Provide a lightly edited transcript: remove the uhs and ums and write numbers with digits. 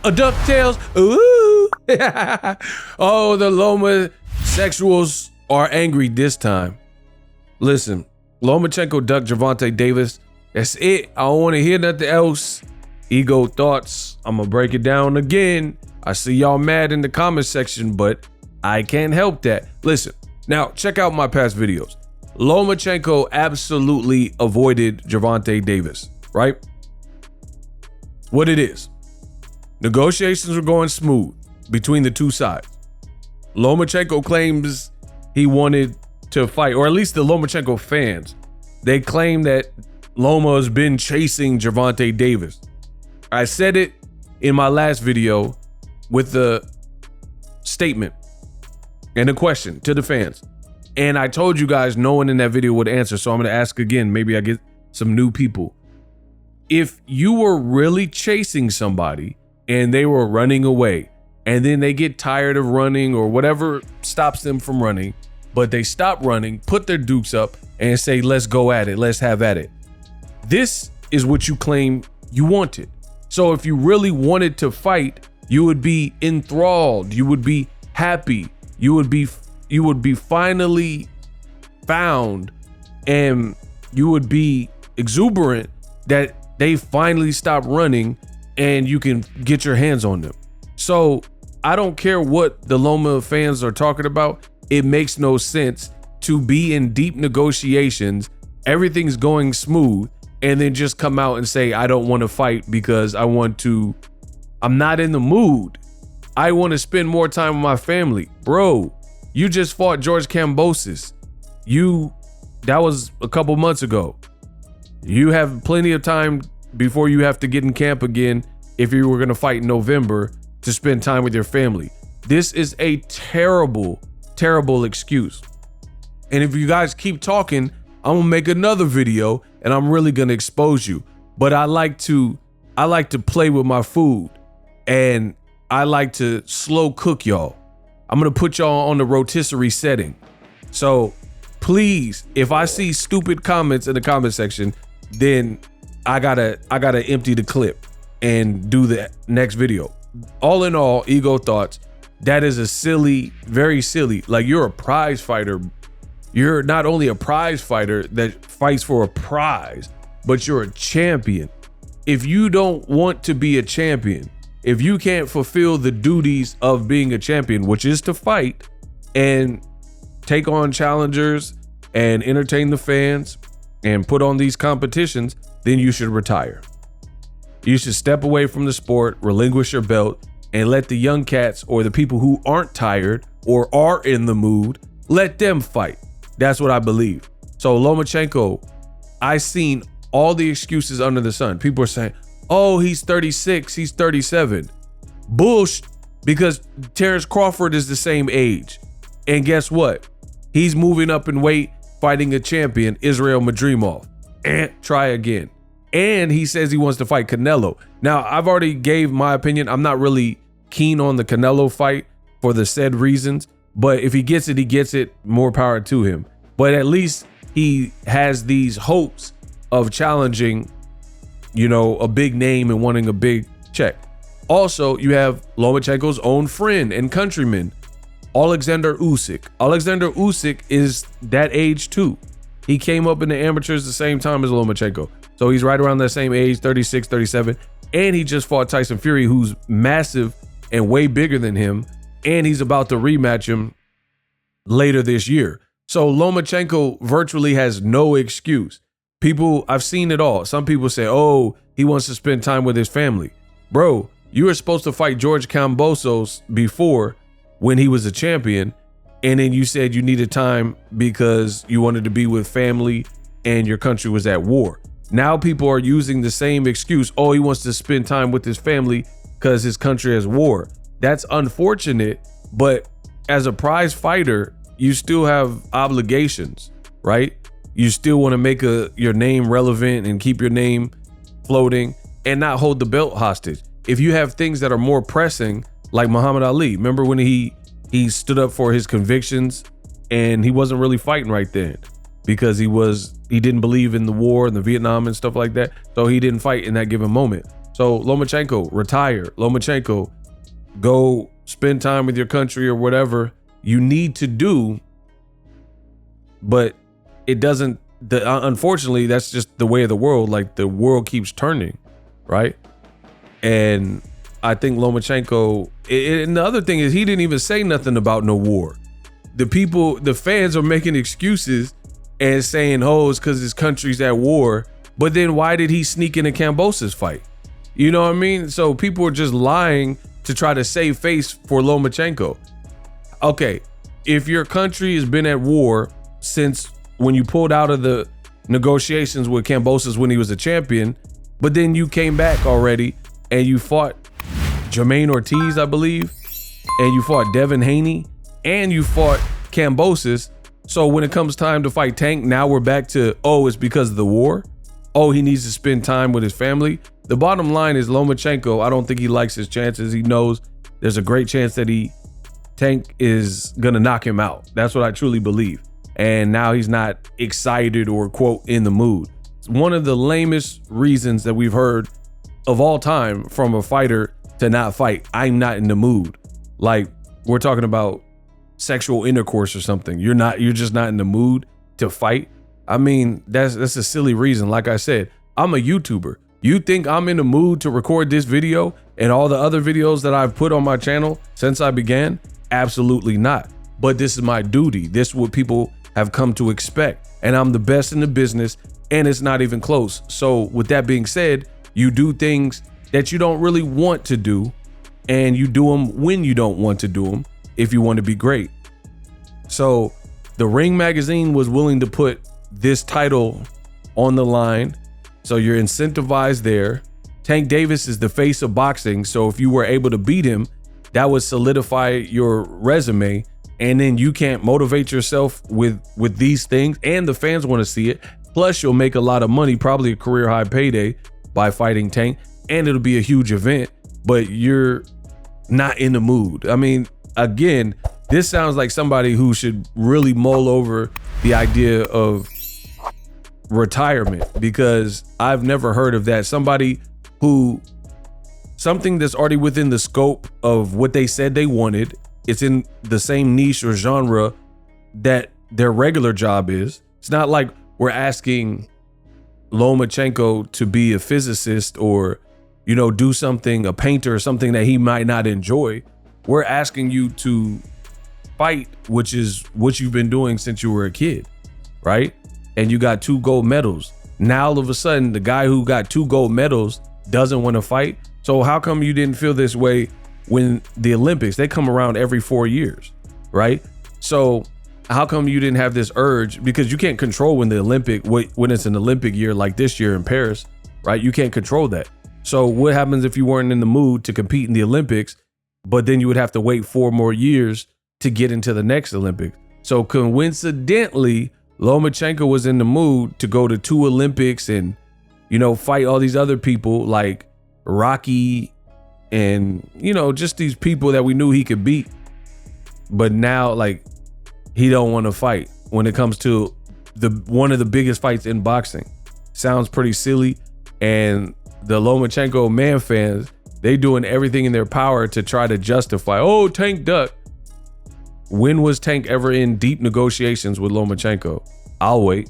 A DuckTales. Ooh. Oh, the Loma sexuals are angry this time. Listen, Lomachenko DUCKS Gervonta Davis. That's it. I don't want to hear nothing else. Ego thoughts. I'm going to break it down again. I see y'all mad in the comment section, but I can't help that. Listen, now check out my past videos. Lomachenko absolutely avoided Gervonta Davis, right? What it is. Negotiations were going smooth between the two sides. Lomachenko claims he wanted to fight, or at least the Lomachenko fans. They claim that Loma has been chasing Gervonta Davis. I said it in my last video with the statement and a question to the fans. And I told you guys no one in that video would answer, so I'm going to ask again. Maybe I get some new people. If you were really chasing somebody and they were running away, and then they get tired of running or whatever stops them from running, but they stop running, put their dukes up and say, let's go at it, let's have at it. This is what you claim you wanted. So if you really wanted to fight, you would be enthralled, you would be happy, you would be finally found, and you would be exuberant that they finally stopped running and you can get your hands on them. So I don't care what the Loma fans are talking about. It makes no sense to be in deep negotiations, everything's going smooth, and then just come out and say, I don't want to fight because I'm not in the mood. I want to spend more time with my family. Bro, you just fought George Kambosos. That was a couple months ago. You have plenty of time before you have to get in camp again if you were going to fight in November to spend time with your family. This is a terrible, terrible excuse. And if you guys keep talking, I'm gonna make another video and I'm really gonna expose you. But I like to play with my food and I like to slow cook y'all. I'm gonna put y'all on the rotisserie setting. So please, if I see stupid comments in the comment section, then I gotta empty the clip and do the next video. All in all, ego thoughts, that is a silly, very silly. Like, you're a prize fighter. You're not only a prize fighter that fights for a prize, but you're a champion. If you don't want to be a champion, if you can't fulfill the duties of being a champion, which is to fight and take on challengers and entertain the fans and put on these competitions, then you should retire. You should step away from the sport, relinquish your belt, and let the young cats or the people who aren't tired or are in the mood, let them fight. That's what I believe. So Lomachenko, I seen all the excuses under the sun. People are saying, oh, he's 36, he's 37. Bullshit, because Terrence Crawford is the same age. And guess what? He's moving up in weight, fighting a champion, Israel Madrimov. And try again. And he says he wants to fight Canelo. Now, I've already gave my opinion. I'm not really keen on the Canelo fight for the said reasons. But if he gets it, he gets it. More power to him. But at least he has these hopes of challenging, a big name and wanting a big check. Also, you have Lomachenko's own friend and countryman, Alexander Usyk. Alexander Usyk is that age too. He came up in the amateurs the same time as Lomachenko. So he's right around that same age, 36, 37. And he just fought Tyson Fury, who's massive and way bigger than him. And he's about to rematch him later this year. So Lomachenko virtually has no excuse. People, I've seen it all. Some people say, oh, he wants to spend time with his family. Bro, you were supposed to fight George Kambosos before when he was a champion. And then you said you needed time because you wanted to be with family and your country was at war. Now people are using the same excuse. Oh, he wants to spend time with his family because his country has war. That's unfortunate, but as a prize fighter, you still have obligations, right? You still want to make your name relevant and keep your name floating and not hold the belt hostage. If you have things that are more pressing, like Muhammad Ali, remember when he stood up for his convictions and he wasn't really fighting right then because he didn't believe in the war and the Vietnam and stuff like that. So he didn't fight in that given moment. So Lomachenko, retire. Lomachenko, go spend time with your country or whatever you need to do. But it doesn't, unfortunately, that's just the way of the world. Like, the world keeps turning, right? And I think Lomachenko, and the other thing is, he didn't even say nothing about no war. The fans are making excuses and saying, oh, it's because his country's at war. But then why did he sneak in a Kambosos fight? You know what I mean? So people are just lying to try to save face for Lomachenko. Okay, if your country has been at war since when you pulled out of the negotiations with Kambosos when he was a champion, but then you came back already and you fought Jermaine Ortiz, I believe, and you fought Devin Haney, and you fought Kambosos. So when it comes time to fight Tank, now we're back to, oh, it's because of the war. Oh, he needs to spend time with his family. The bottom line is Lomachenko, I don't think he likes his chances. He knows there's a great chance that Tank is gonna knock him out. That's what I truly believe. And now he's not excited or, quote, in the mood. It's one of the lamest reasons that we've heard of all time from a fighter to not fight. I'm not in the mood. Like, we're talking about sexual intercourse or something. You're just not in the mood to fight. I mean, that's a silly reason. Like I said, I'm a YouTuber. You think I'm in the mood to record this video and all the other videos that I've put on my channel since I began? Absolutely not. But this is my duty. This is what people have come to expect. And I'm the best in the business, and it's not even close. So with that being said, you do things that you don't really want to do, and you do them when you don't want to do them if you want to be great. So the Ring magazine was willing to put this title on the line. So you're incentivized there. Tank Davis is the face of boxing. So if you were able to beat him, that would solidify your resume. And then you can't motivate yourself with these things, and the fans want to see it. Plus you'll make a lot of money, probably a career high payday by fighting Tank, and it'll be a huge event, but you're not in the mood. I mean, again, this sounds like somebody who should really mull over the idea of retirement, because I've never heard of that. Somebody who, something that's already within the scope of what they said they wanted, it's in the same niche or genre that their regular job is. It's not like we're asking Lomachenko to be a physicist or, you know, do something, a painter or something that he might not enjoy. We're asking you to fight, which is what you've been doing since you were a kid, right? And you got 2 gold medals. Now all of a sudden, the guy who got 2 gold medals doesn't want to fight. So how come you didn't feel this way when the Olympics, they come around every 4 years, right? So how come you didn't have this urge? Because you can't control when when it's an Olympic year like this year in Paris, right? You can't control that. So what happens if you weren't in the mood to compete in the Olympics, but then you would have to wait 4 more years to get into the next Olympics? So coincidentally, Lomachenko was in the mood to go to 2 Olympics and, you know, fight all these other people like Rocky and, you know, just these people that we knew he could beat. But now, like, he don't want to fight when it comes to one of the biggest fights in boxing. Sounds pretty silly. And the Lomachenko man fans, they doing everything in their power to try to justify, oh, Tank Duck. When was Tank ever in deep negotiations with Lomachenko? I'll wait.